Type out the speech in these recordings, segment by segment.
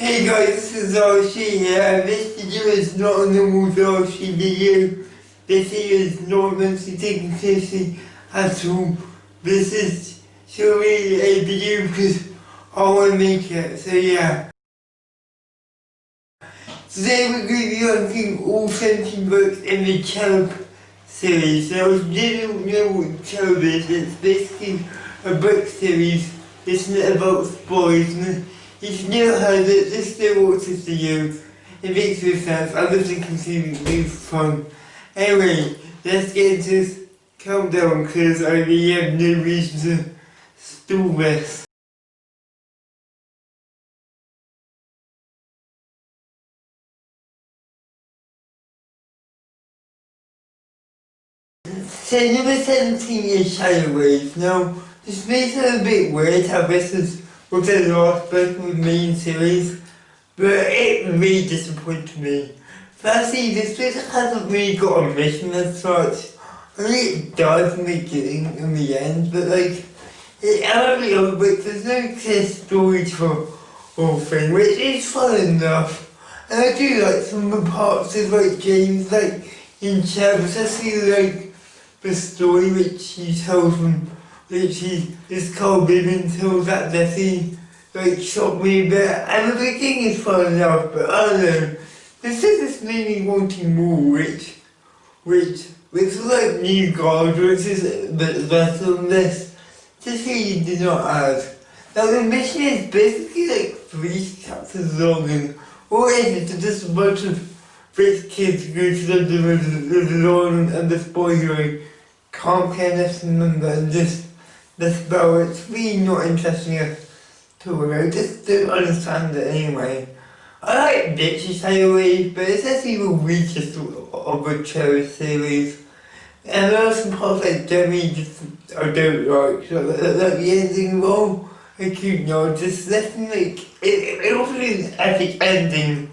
Hey guys, this is Archie here. This video is not a normal Archie video. This video is not meant to be taken seriously at all. This is surely a video because I want to make it, so yeah. Today we're going to be ranking all 17 books in the CHERUB series. Now if you don't know what CHERUB is, it's basically a book series. It's not about spoilers. If you've never heard it, just go watch this video. It makes no sense. I'm just thinking it's fun. Anyway, let's get into this countdown because I really have no reason to stall this. So number 17 is Shadow Waves. Now, this may sound a bit weird how this was the last book of the main series, but it really disappointed me. Firstly, this book hasn't really got a mission as such. I mean, it does in the beginning and the end, but like, in every other book, there's no clear story for whole thing, which is fun enough. And I do like some of the parts of like James, like in CHERUB, especially like the story which he tells them, which he is called Women Till That Bessie, like shocked me a bit. And the beginning is fun enough, but I don't know. This is just made me wanting more, which is like New God, which is a bit better than this. Just really did not add. Now the mission is basically like 3 chapters long, and all it is just a bunch of rich kids go to the lawn and this boy who can't care less than them, and just this about it's really not interesting at all. I just don't understand it anyway. I like bits of Shadow Waves, but it's actually the weakest of the CHERUB series. And there are some parts I don't like, so like the ending role, I keep not just letting like, it offers an epic ending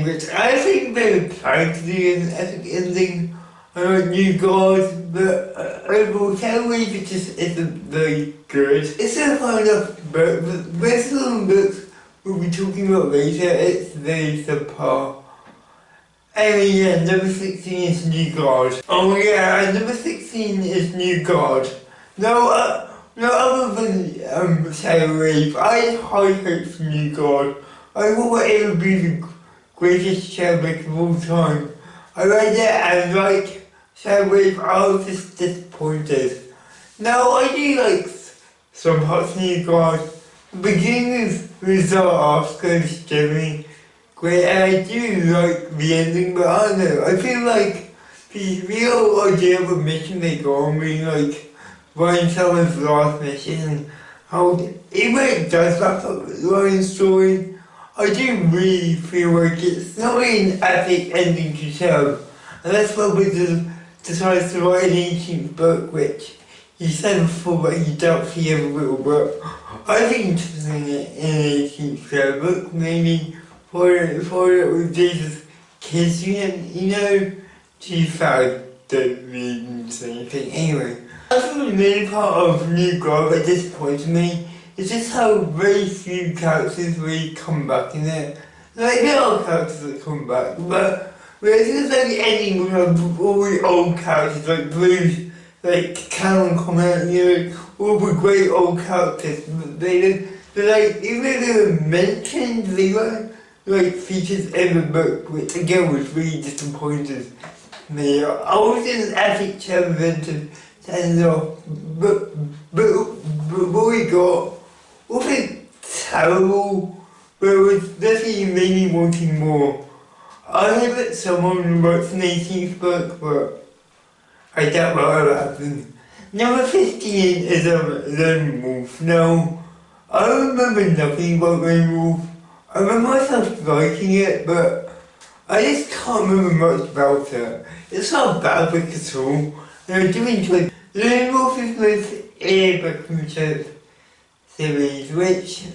which I think they were trying to do an epic ending on New God, but overall Shadow Waves it just isn't very good. It's a fun enough book, but the rest of the books we'll be talking about later, it's very subpar. Anyway, yeah, number 16 is New God. Oh yeah, number 16 is New God. No other than Shadow Waves, I had high hopes for New God. I thought it would be the greatest CHERUB book of all time. I read it and like Shadow Waves, I was just disappointed. Now I do like some parts of New God. The beginning is bizarre after the story. Great, and I do like the ending, but I don't know, I feel like the real idea of a mission they go on being like Ryan Seller's last mission and how even when it does wrap up Ryan's story, I do really feel like it's not really an epic ending to CHERUB, and that's why Wizard decides to write an ancient book, which he said before that he doubts he ever will, but I think interesting in an ancient CHERUB book, maybe for it with Jesus kissing him, 2000 don't mean anything. Anyway, I think the main part of New God that disappointed me is just how very few characters really come back in it. Like, there are characters that come back, but whereas it's like the ending we have all the old characters like Bruce, like Callum comment, all the great old characters, but they're like, even though they were mentioned, they weren't like features in the book, which again was really disappointed me. I was in an epic CHERUB event to end off, but what we got wasn't terrible, but it was definitely made me wanting more. I hope that someone writes an 18th book, but I doubt that will happen. Number 15 is Lone Wolf. Now, I remember nothing about Lone Wolf. I remember myself liking it, but I just can't remember much about it. It's not a bad book at all, and I do enjoy it. Lone Wolf is most a book from the CHERUB series, which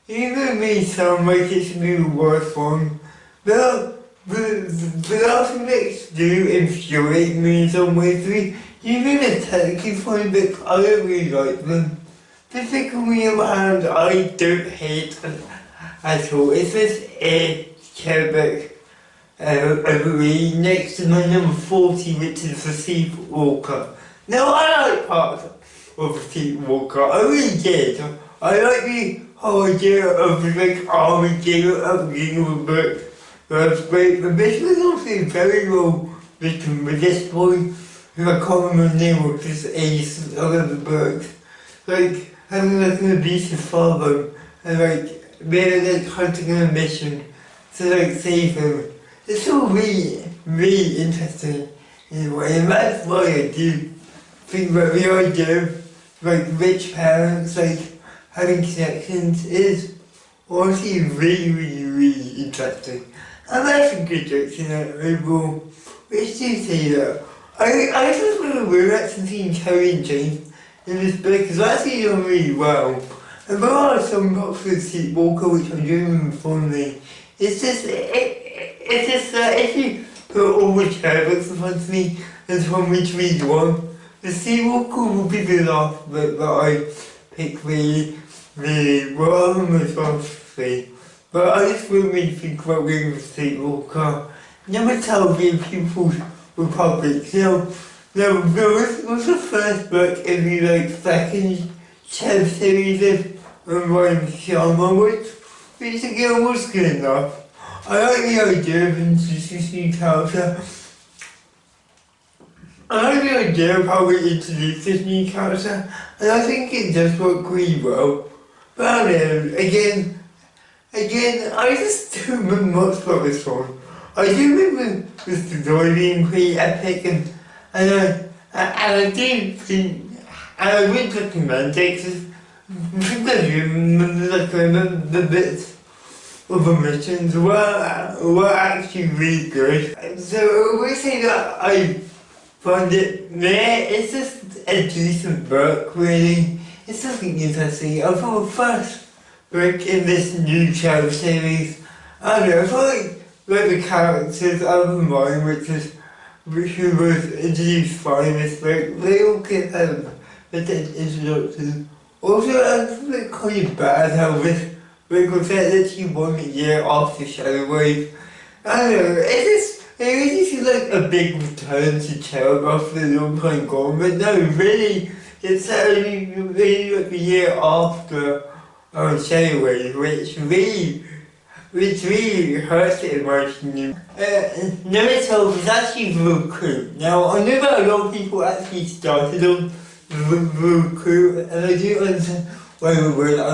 even may sound like it should be the worst one. The last books do infuriate me in some ways. Even the technically fine books, I don't really like them. The second on the other hand, I don't hate at all. It's just a CHERUB overly next to my number 40, which is the Sleepwalker. Now I like parts of the Sleepwalker, I really did. I like the whole idea of the like armadillo at the beginning of the book. That's great, but this was also very well written with this boy, who I can't remember the name of, just ace of the books. Like having like an abusive father and like really like hunting on a mission to like save him. It's all really interesting in a way, and that's why I do think that the idea of like rich parents like having connections is honestly really interesting. And that's some good jokes in it overall. Which do say that. I just want to relax and seeing Harry and James in this book because that's actually done really well. And there are some parts of the Sleepwalker which I'm doing fondly. It's just that if you put all the characters in front of me and from which read one, the Sleepwalker will be the last book that I pick really well, almost honestly. But I just really think about reading the Sleepwalker. Never tell the People's Republic. Now this was the first book in the like second CHERUB series of Ryan Sharma, which again was good enough. I like the idea of introducing new character. I like the idea of how we introduce this new character, and I think it does work really well. But I don't know, again, I just don't remember much about this one. I do remember the story being pretty epic, and I do think, and I would recommend it, because I remember the bits of the missions were actually really good. So I would say that I find it it's just a decent book really. It's nothing interesting. I thought the first book in this new CHERUB series, I don't know, I feel like the characters other than mine, who was introduced by this book, they all get the introduction. Also I feel like kind of bad how this because that literally 1 year after Shadow Wave. I don't know, it really seems like a big return to CHERUB after a long time gone, but no, really, it's only really like the year after Shadow Wave, which really hurts it in my opinion. Number 12 is actually the Recruit. Now, I know that a lot of people actually started on the Recruit, and I do understand I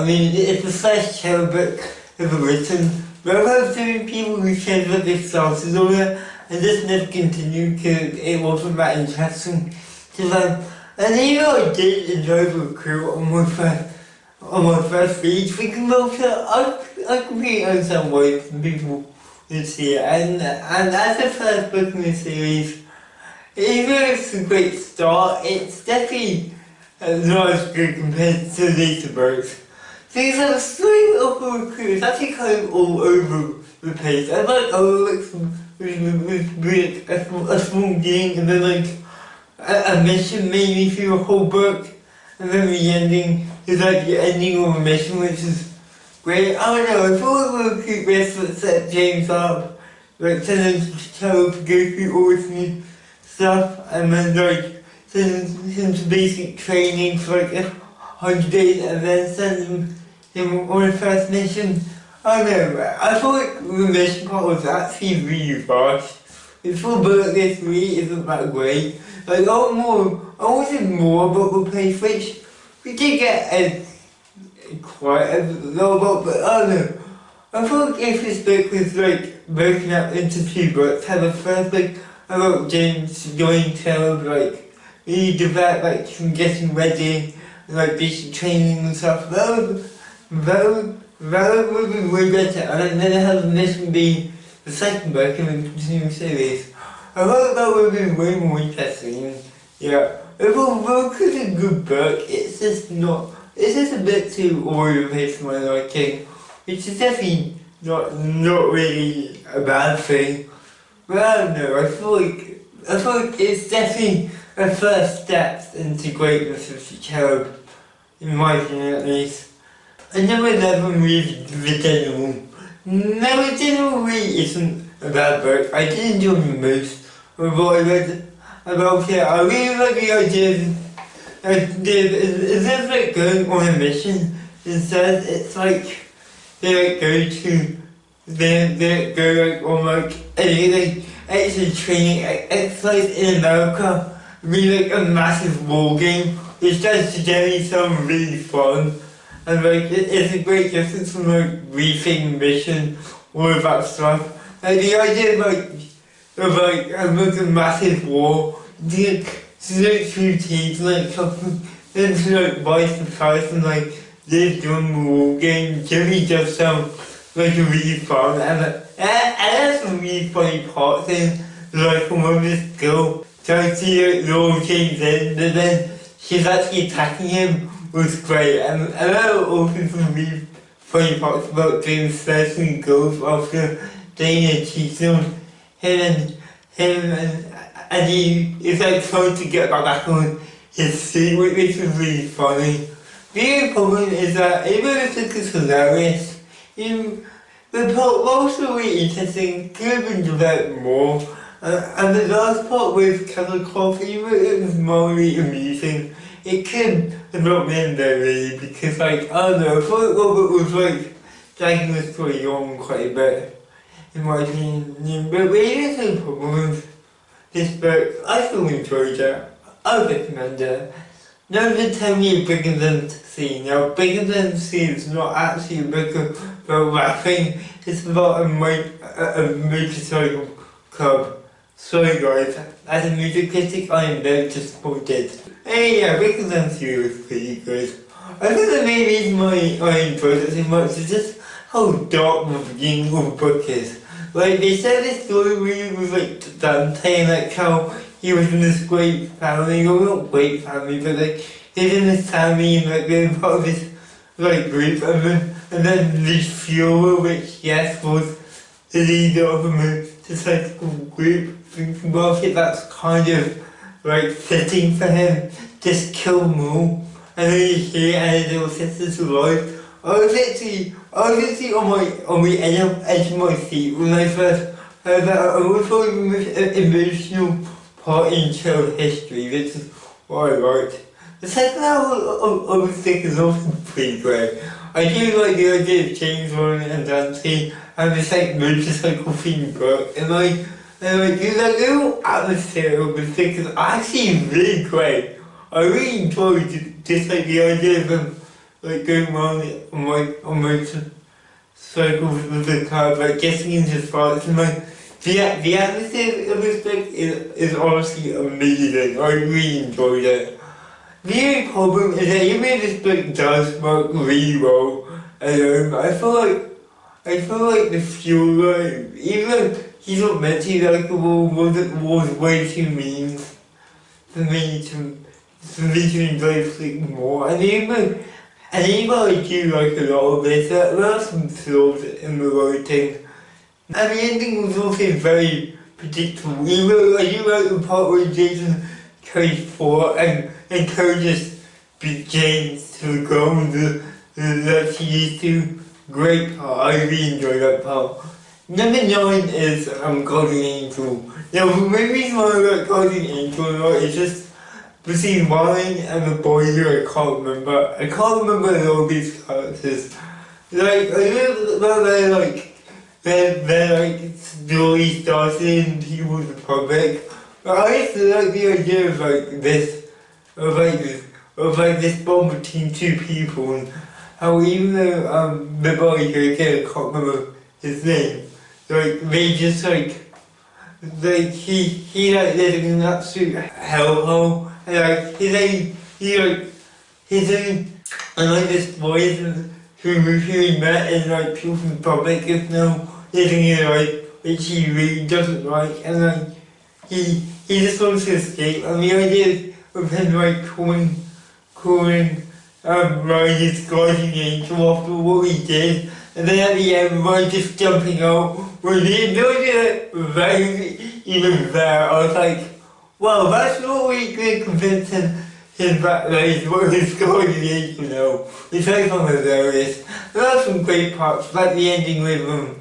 mean, it's the first CHERUB book ever written, but I've heard so many people who said that they started on it and just never continued because it wasn't that interesting to them. And even though I did enjoy the Recruit on my first read, thinking about it, I completely understand why some people would see it. And as the first book in the series, even though it's a great start, it's definitely not as good compared to later books. Things like the story of the Recruit is actually kind of all over the place. I like with a small thing and then like a mission maybe through the whole book, and then the ending is like the ending of a mission, which is great. I don't know, I thought the Recruit best that set James up, like send him to CHERUB to go through all this new stuff, and then like send him to basic training for like 100 days and then send him on his first mission. I don't know, I thought like, the mission part was actually really fast. The full book this really isn't that great. Like I wanted more about the place, which we did get quite a lot about, but I don't know. I thought if this book was like broken up into 2 books, have a first book about James joining CHERUB, like really develop like from getting ready and like basic training and stuff. That would be way better. And then have this would be the second book in the continuing series. I thought that would be way more interesting. Yeah. Overall, it's a good book. It's just a bit too all over the place for my liking, which is definitely not really a bad thing. But I don't know, I feel like it's definitely a first step into greatness of the CHERUB, in my opinion at least. And number 11 reads The General. No, it generally isn't a bad book. I did enjoy the most of what I read about it. I really like the idea of instead of like going on a mission, instead it's like they like go to they go like on like a like actually training exercise in America, really like a massive war game, which does generally sound really fun. And like it's a great difference from like briefing mission, all of that stuff. Like the idea of like a massive war, to like two teams like something, then to like buy supplies and like live during the war game really does sound like a really fun and there's some really funny parts in like when this girl tries to like lure James in, but then she's actually attacking him was great and there were also some really funny parts about James slashing girls after Dana cheating on him and he is like trying to get back on his feet, which was really funny. The only problem is that even if this is hilarious, the plot was also really interesting, could have been developed more, and the last part with Kevin Coffee, it was mildly amusing. It could have not been there really, because like, I don't know, I thought Robert was like dragging the story on quite a bit, in my opinion, but really there's no problem with this book. I still enjoyed it. I recommend it. Never tell me Bigger Than Sea. Now, Bigger Than Sea is not actually a book about rapping. It's about a motorcycle club. Sorry guys, as a music critic, I am very disappointed. Hey, yeah, Bigger Than Sea was pretty good. I think the main reason why I enjoyed it so much is just how dark the beginning of the book is. Like, they said this story really was like Dante and like how he was in this great family, or not great family, but like he's in this family and like they're part of this like group and then this Fuhrer, which yes was the leader of a motorcycle group, thinking about it, that's kind of like fitting for him, just kill them all, and then he's here and his little sister's alive. I was literally on the edge of my seat when I first heard that. I was following the emotional part in child history, which is what I liked. The second half of the stick is also pretty great. I do like the idea of James Warren and Dante and this like motorcycle themed book, and like the little atmosphere of the stick is actually really great. I really enjoyed just like the idea of them like going around on motorcycles with the car, like getting into spots and like the atmosphere of this book is honestly amazing. I really enjoyed it. The only problem is that even if this book does work really well alone, I feel like the Fuhrer, even though he's not meant to be likable, was way too mean for me to enjoy Flick more. And even I do like a lot of this, there are some flaws in the writing. And the ending was also very predictable. I do like the part where Jason carries forward and encourages Big James to go that she used to. Great part, I really enjoy that part. Number 9 is Guardian Angel. Now the main reason why I like Guardian Angel a lot is just between Ryan and the boy who I can't remember. I can't remember a lot of these characters. Like, I know that their story started in People's Republic, but I used to like the idea of this bond between two people, and how even though the boy who again I can't remember his name, like they just he living in an absolute hellhole, and like his own and like this boy who he met in like People's Republic is now living in a life which he really doesn't like, and like he just wants to escape, and the idea of him like calling Ryan's guardian angel after what he did, and then at the end Ryan just jumping out when he had no idea that he was even there. I was like, wow, that's not really good convincing his back race, what his story is, you know. It's very fun hilarious. There are some great parts, like the ending with him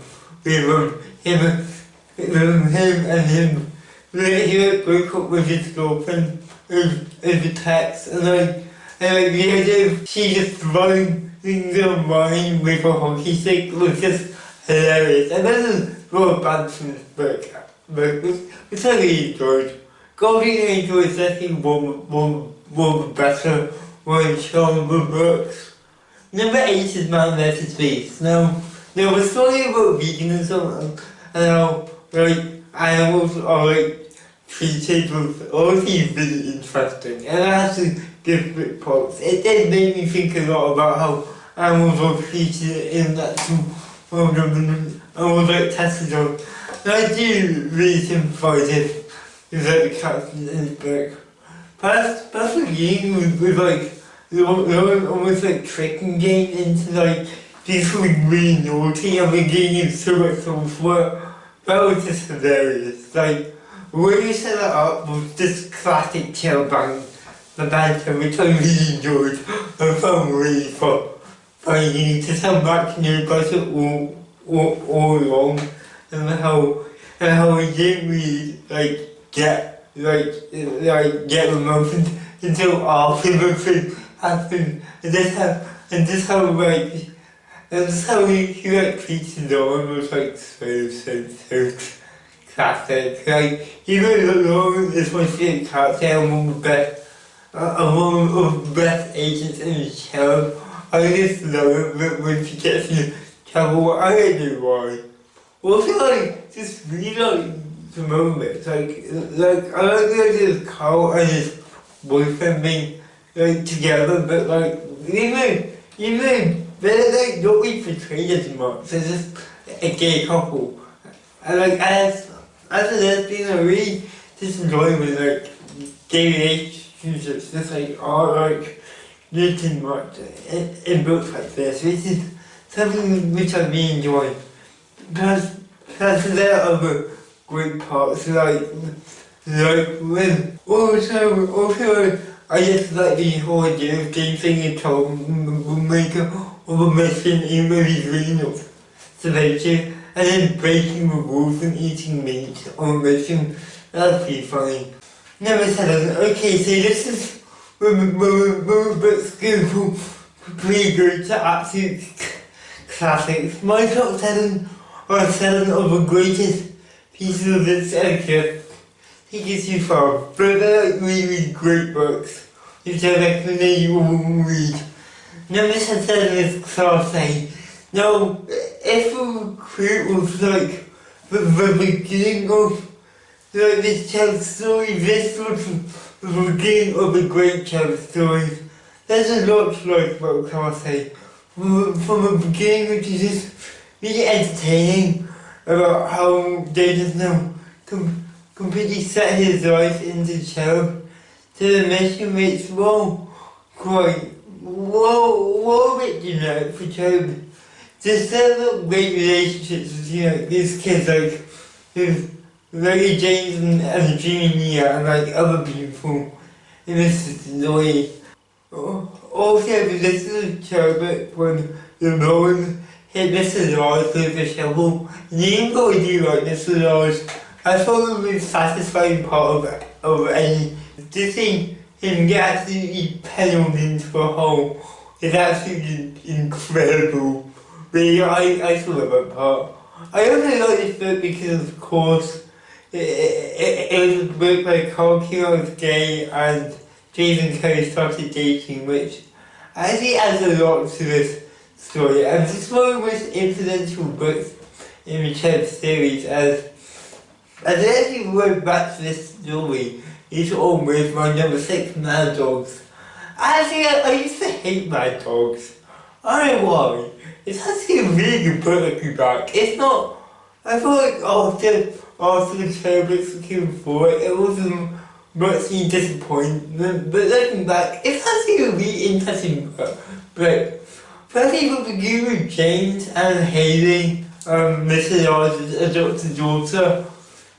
and him. He broke up with his girlfriend over text, and like the idea of she just throwing things online with a hockey stick was just hilarious. And there's a lot of bands from this book, which I really enjoyed. Golden Angel is definitely one of the better Charlotte books. Number 8 is Man vs. Beast. Now, there was a story about veganism and how animals are treated with all these really interesting, and I have to give it props. It did make me think a lot about how animals are treated in that world and was tested on. And I do really sympathise with the characters in this book. Personally, Ying was almost tricking Jane into this was really naughty and we're getting him so much self-work. That was just hilarious. When you set that up was just classic CHERUB the banter, which I really enjoyed and found really funny to come back to know about it all along, and how he didn't really get the moment until after the thing happened, and just how he treated Lauren was so classic. Even Lauren is my favourite character and one of the best agents in the show. I just love it when she gets in trouble. I don't know why. Also, just really the moments. I like the idea of Carl and his boyfriend being together, but even they're not really portrayed as much. They're just a gay couple. And as a lesbian, I really just enjoy when gay relationships just are written much in books like this, which is something which I really enjoy. Plus there are other great parts, when also I just like the whole idea of James being a troublemaker of a mission even though he's really not sedated, and then breaking the rules and eating meat on a mission. That's pretty funny. Number 7. Okay, so this is when books go from pretty good to absolute classics. My top 7 are 7 of the greatest pieces of literature take you too far, but they're really great books, which I recommend you all read. Number 7 is Class A. Now, if the recruit was the beginning of this CHERUB story, this was the beginning of a great CHERUB story. There's a lot to like about Class A. From the beginning, which is just really entertaining, about how they just now completely set his life into CHERUB, to the mission which quite a bit generic for CHERUB. Just set up great relationships with these kids with James and Junior and other people in this story. Also, this is a CHERUB when the Lauren hit Mr. Lars with a shovel, and even though I do like Mr. Lars, I thought it was the most satisfying part of any. To see him get absolutely pedaled into a hole is absolutely incredible. Really, I still love that part. I also like this book because, of course, it was a book where Carl Keogh was gay and Jason Curry started dating, which actually adds a lot to this story. And it's one of the most influential books in the CHERUB series, as I actually went back to this story later on with my number 6, Mad Dogs. Actually, I used to hate Mad Dogs. I don't know why. It's actually a really good book looking back. It's not, I feel after the CHERUB books came forward, it wasn't much disappointment, but looking back, it's actually a really interesting book. But firstly, from the beginning with James and Haley, Mr. Lars' adopted daughter,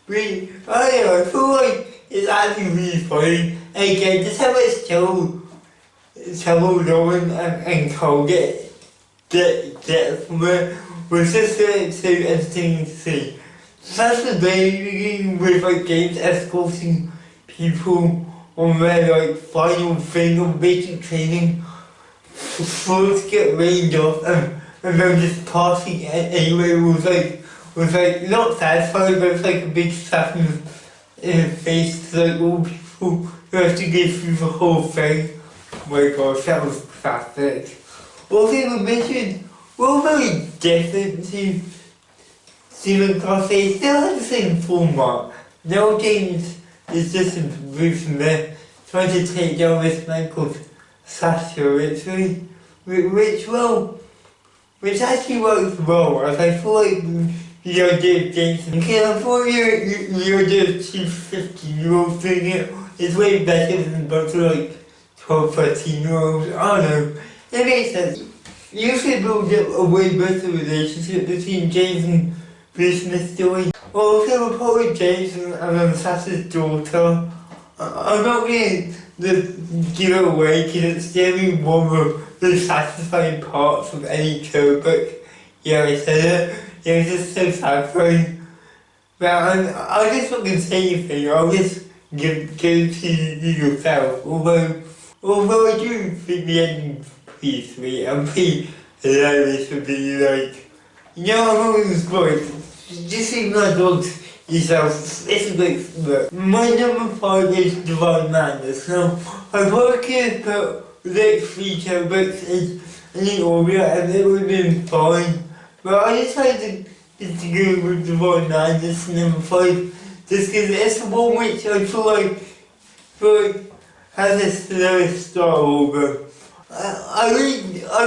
I feel like it's actually really funny again, just how much trouble Lauren and Cole get from it was just so interesting to see. That's the beginning with like games escorting people on their like final thing of basic training before to get rained off and then just passing anyway was like not satisfying, but it's like a big slap in the face to like all people who have to go through the whole thing. Oh my gosh, that was classic. Also the mission were very different to Stephen Coffey, still has the same format. Now James is just improved from there, trying to take down this man called Sasha, which actually works well, as I feel like the idea of Jason, okay, I thought the idea of two 15-year-olds doing it is way better than a bunch of like 12, 13-year-olds, I don't know, it makes sense. You should build up a way better relationship between James and Bruce in the story. Also, the part with James and Sasha's daughter, I'm not going to give it away because it's the only one of the satisfying parts of any CHERUB book. Yeah, I said it. Yeah, it's just so satisfying. But I'm just not going to say anything, I'll just go to you yourself. Although I do think the ending's pretty sweet and pretty hilarious to be like, you know, I'm always worried. Just see my dogs yourself. It's a great book. My number 5 is Divine Madness. Now, I probably could have put the next 3 CHERUB books in the order and it would have been fine. But I decided to go with Divine Madness number 5 just because it's the one which I feel like has a slower start over. I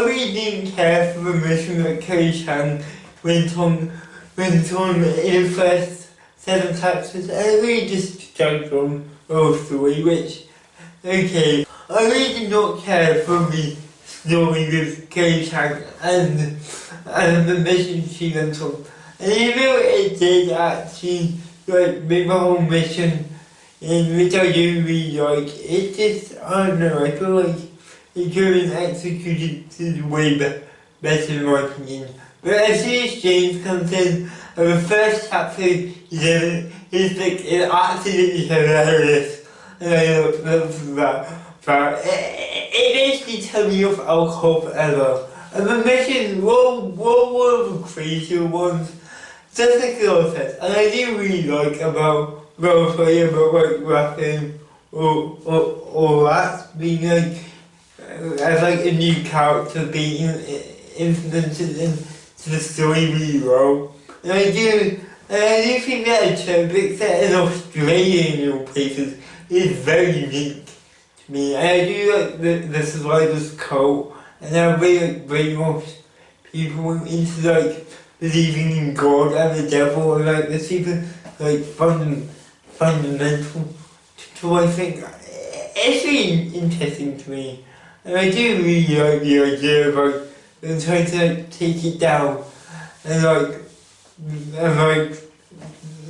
really didn't care for the mission that Kerry Chan went on in the first 7 chapters. I really just jumped on all 3, which, okay. I really did not care for the story with Kerry Chan and the mission she went on. And even though it did actually like make my whole mission, in which I do really like, it just, I don't know, I feel like it could have been executed way better in my opinion. But as soon as James comes in, and the first chapter is like, it's absolutely hilarious. And I love that. But it basically turned me off alcohol forever. And the missions were one of the crazier ones. Just like I said, and I do really like about roleplay, about like rapping, or that being like, as like a new character being implemented into the story really well. And I do think that a CHERUB set in Australia in all places is very unique to me. And I do like the survivor's cult, and I really like brainwash people into like believing in God and the devil, and like the super like fundamental to I think it's really interesting to me. And I do really like the idea of like them trying to like take it down and like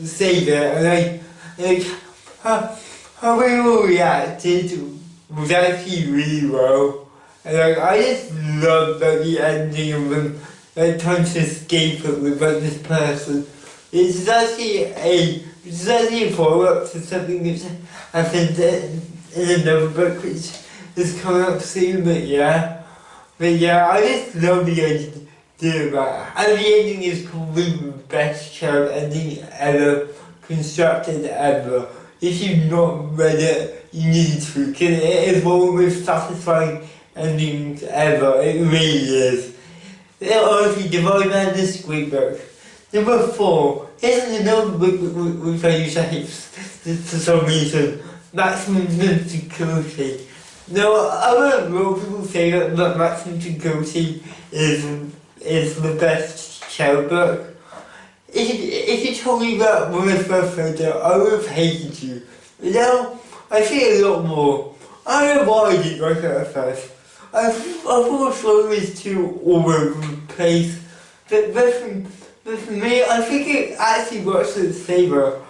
say that, and like how we all reacted was actually really well. And like I just love like the ending of them like trying to escape it with like this person. It's actually a follow-up to something which happened in another book which is coming up soon, but yeah, I just love the idea of that. And the ending is probably the best CHERUB ending ever constructed ever. If you've not read it, you need to, because it is one of the most satisfying endings ever. It really is. Honestly, Divine Madness, great book. Number 4, here's another book which I use for some reason, Maximum Security. Now, other people say that Maximum Security is the best CHERUB book. If you told me that when I first read it, I would have hated you. But now, I see a lot more. I don't know why I didn't like it at first. I thought the story was too all over the place. But for me, I think it actually works in its favour.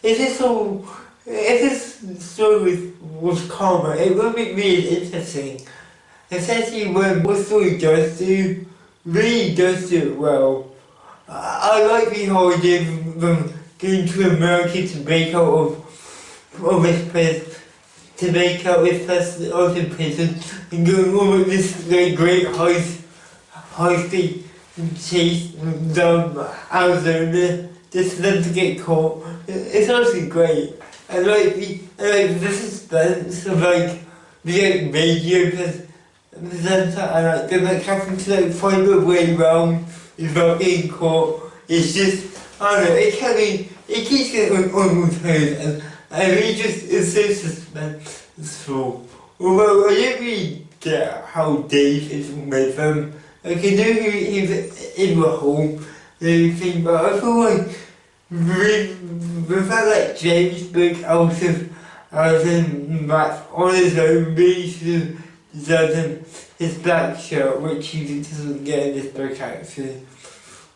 It's just all if this story was calmer, it would be really interesting. Especially when what story does do, really does do it well. I like the whole idea of them going to America to break out of this place, to break out this person out of prison and going over this like, great high speed chase down Arizona just for them to get caught. It's actually great. I like the suspense of like the radio presenter and like them like having to like find a way around without getting caught. It's just I don't know, it keeps getting on my toes and it just is so suspenseful. Although I don't really get how Dave is with them. Like I know who he is in the whole everything, but I feel like without like James book out of Matt on his own really should have done his black shirt, which he doesn't get in this book actually.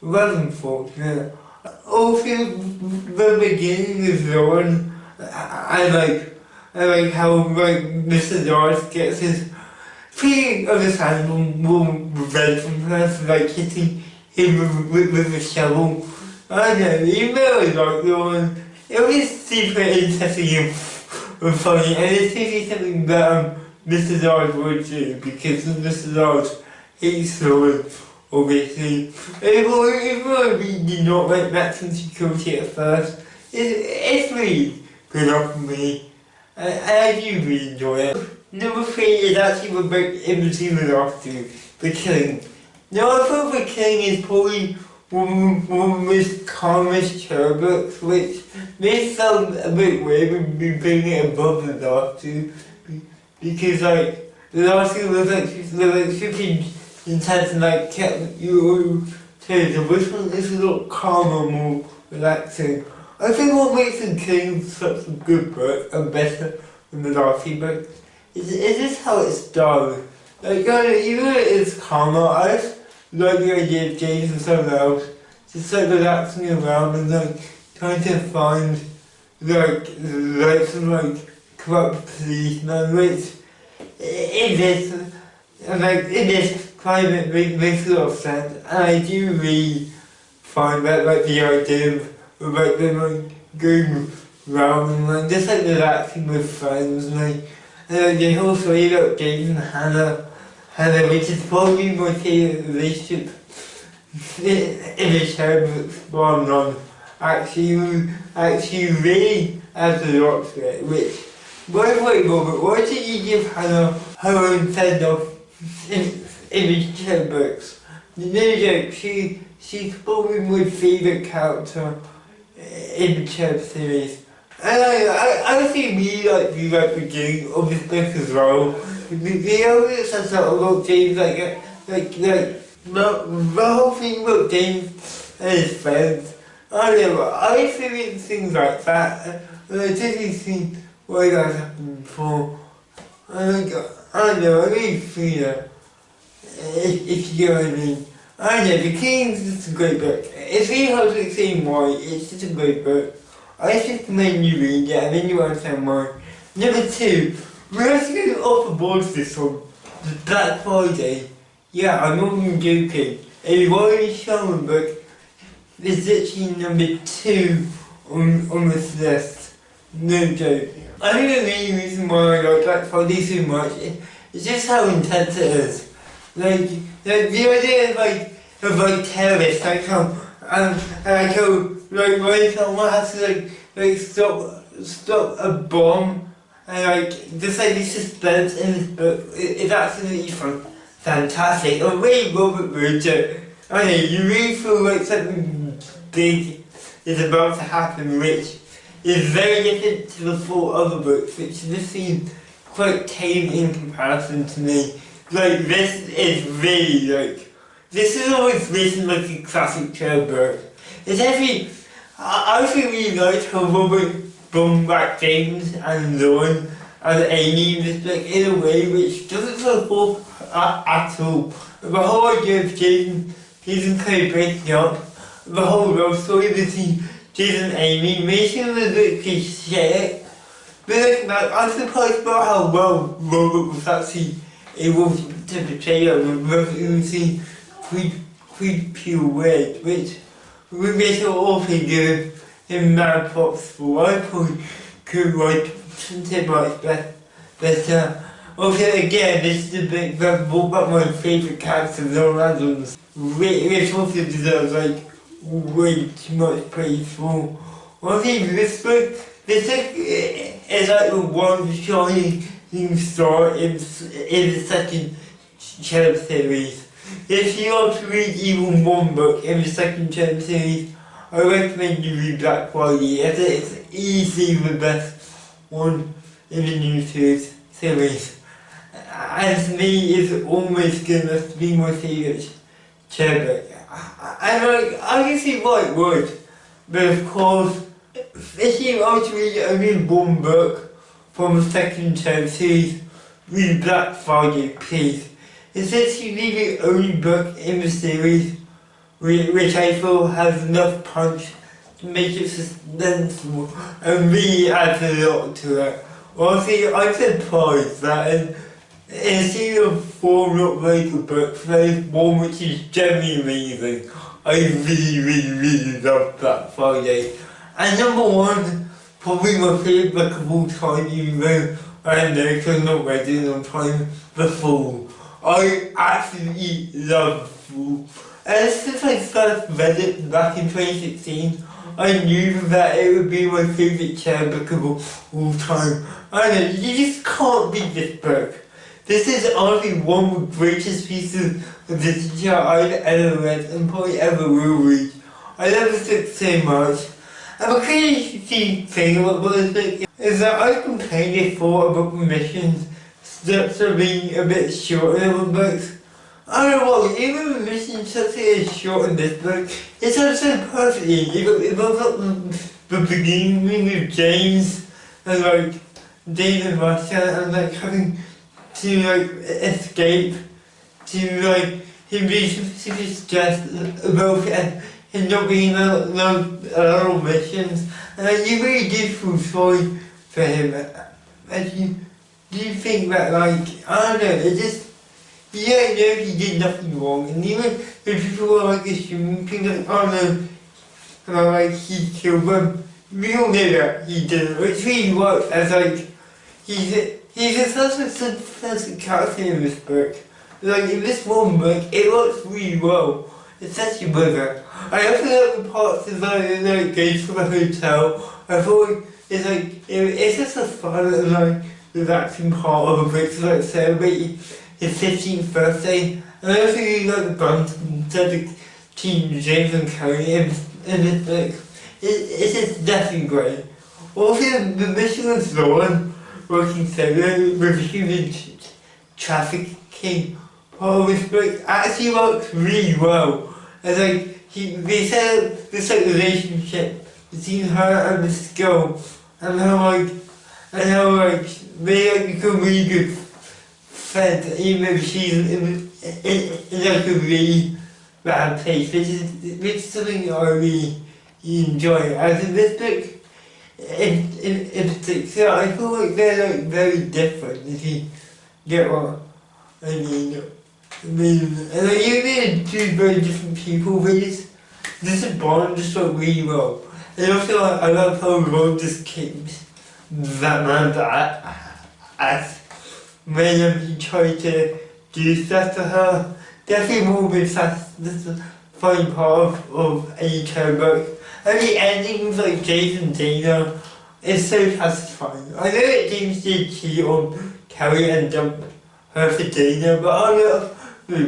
Well unfortunate. Also the beginning is Lauren. I like how like Mr. Dodge gets his pretty understandable revenge from her for like hitting him with a shovel. I don't know, even though I like Lauren, it was super interesting and funny, and it's really something that Mr. Dodge would do because Mr. Dodge hates Lauren, obviously. Even though I really did not like maximum security at first, it's really good up for me, and I do really enjoy it. Number 3 is actually the book in between the last two, The Killing. Now I thought The Killing is probably one of the most calmest CHERUB books, which may sound a bit weird when we bring it above the last two, because like, the last two was like super intense and like kept you to this one is a lot calmer, more relaxing. I think what makes The Killing such a good book and better than the last two books is just how it's done. Like, even though it's calmer, I just like the idea of James and someone else just like relaxing around and like trying to find like some like corrupt policeman, which in this climate makes a lot of sense, and I do really find that like the idea of like them like going around and like just like relaxing with friends and like the whole story about James and Hannah, which is probably my favourite relationship in the CHERUB bar none. Actually really adds a lot to it, which, by the way, Robert, why did you give Hannah her own send-off in the CHERUB books? No joke, she's probably my favourite character in the CHERUB series. And I actually really like the beginning of this book as well. The evidence has about James, the whole thing about James and his friends. I don't know, I experienced things like that, and I didn't see why that happened before. I don't know, I really feel it, if you get what I mean. I don't know, The King's just a great book. It's really hard to explain why, it's just a great book. I just recommend you read it and then you understand why. Number 2, we're actually going off the boards this one. The Black Friday. Yeah, I'm not even joking. A Rory Sherman book is literally number 2 on this list. No joke. I think the main reason why I like Black Friday so much is just how intense it is. Like the idea of like terrorists, like how when someone has to stop a bomb and just like the suspense in this book is absolutely fantastic. And really Robert wrote it. I know, you really feel like something big is about to happen, which is very different to the 4 other books, which just seem quite tame in comparison to me. Like this is really this is always written like a classic CHERUB book. It's actually, I actually really liked how Robert brought back James and Lauren and Amy in this book in a way which doesn't feel forced at all. The whole idea of James kind of breaking up, the whole love story between James and Amy makes it a little bit cliche, like, I'm surprised about how well Robert was actually able to portray it with using creepy words, which makes it also give him mad props for. I probably could write something much better. Also, again, this is a bit example about my favourite characters, Orlando, which also deserves like way too much praise for. I think this book is like the one shining star in the second CHERUB series. If you want to read even one book in the second CHERUB series, I recommend you read Black Friday, as it's easily the best one in the new series. And to me, it's almost good enough to be my favourite CHERUB book. And like, I can see why it would, but of course, if you want to read only one book from the second CHERUB series, read Black Friday, please. It's literally the only book in the series which I feel has enough punch to make it suspenseful and really adds a lot to it. Honestly, I'm surprised that in a series of 4 not very good books, there is one which is genuinely amazing. I really love Black Friday. And number 1, probably my favourite book of all time, even though I know because I'm not read it on time, The Fall. I absolutely love The Fall. And since I first read it back in 2016, I knew that it would be my favourite CHERUB book of all time. I know, you just can't beat this book. This is honestly one of the greatest pieces of literature I've ever read and probably ever will read. I love this book so much. And the crazy thing about this book is that I've complained before about missions that being a bit shorter than books. I don't know what, even the mission such as short in this book, it's also perfectly. It goes up the beginning with James and like Dave and Russia and like having to like escape to like him being super stressed about it and him not being a lot of missions. And like, you really do feel sorry for him. And you think that like, I don't know, it just, you don't know he did nothing wrong, and even if people are like assuming things like, oh no, like he killed them, we all know that he didn't, which really works as like, he's a such a sympathetic character in this book. Like in this one book, it works really well, especially with her. I also like the parts as well, like goes to the hotel. I thought it's like, it's just a fun and like relaxing part of a book to like celebrate his 15th birthday, and I also really like the band between James and Carrie in this book. It's just definitely great. Also, the mission of Lauren working together with human trafficking part of this book actually works really well. And like, they set up this like relationship between her and this girl, and how they like become really good friends, even if she's in like a really bad place, which is something I really enjoy. As in this book, in particular, I feel like they're like very different, if you get what I mean. And like, you really two very different people, but this bond just work really well. And also, like, I love how Ron just keeps that man as when he tried to do stuff to her. Definitely more with this funny part of any CHERUB book. And the endings like James and Dana is so satisfying. I know that James did cheat on Carrie and dump her for Dana, but I love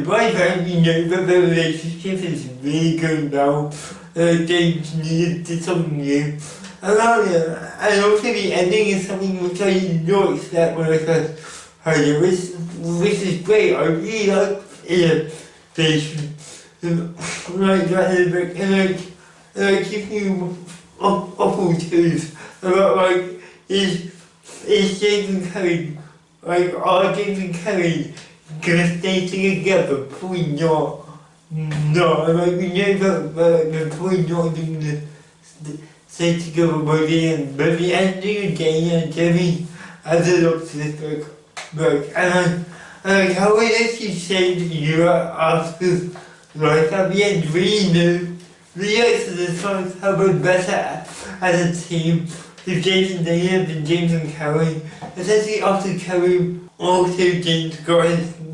by then we know that the relationship is really good now. James did something new. And also the ending is something which I did not expect when I first heard it, which is great. I really like innovation like that in the book, and like gives you awful truths about like is James and Carrie, like are James and Carrie gonna stay together? Probably not. No, like we know that they're probably not doing stay together by the end. But the ending again and Jimmy as a look to this book. And I like how it actually said you are Oscars like at the end we knew the rest of the songs have been better as a team with Jason Davis and James and Carrie. Essentially after Carrie also James got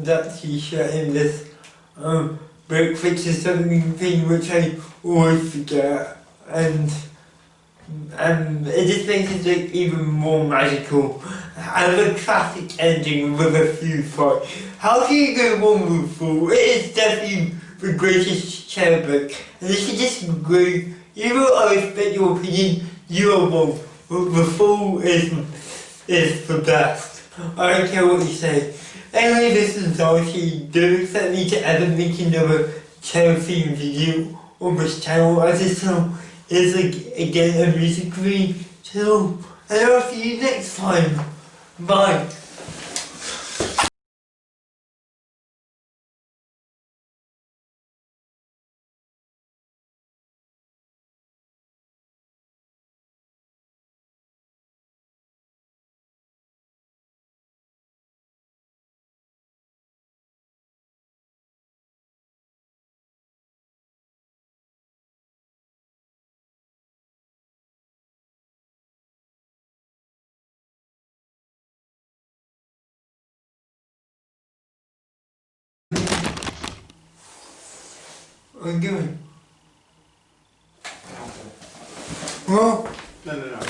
that t-shirt in this book, which is something which I always forget, and it just makes it look even more magical. And the classic ending with a few fight. How can you go wrong with Fool? It is definitely the greatest CHERUB book, and if you disagree, even though I respect your opinion, you are wrong. The Fool is the best. I don't care what you say. Anyway, this is Darcy. Do expect me to ever make another CHERUB themed video on this channel, as this channel is again a music-free channel. And I'll see you next time. Bye. What are you doing? Well, no.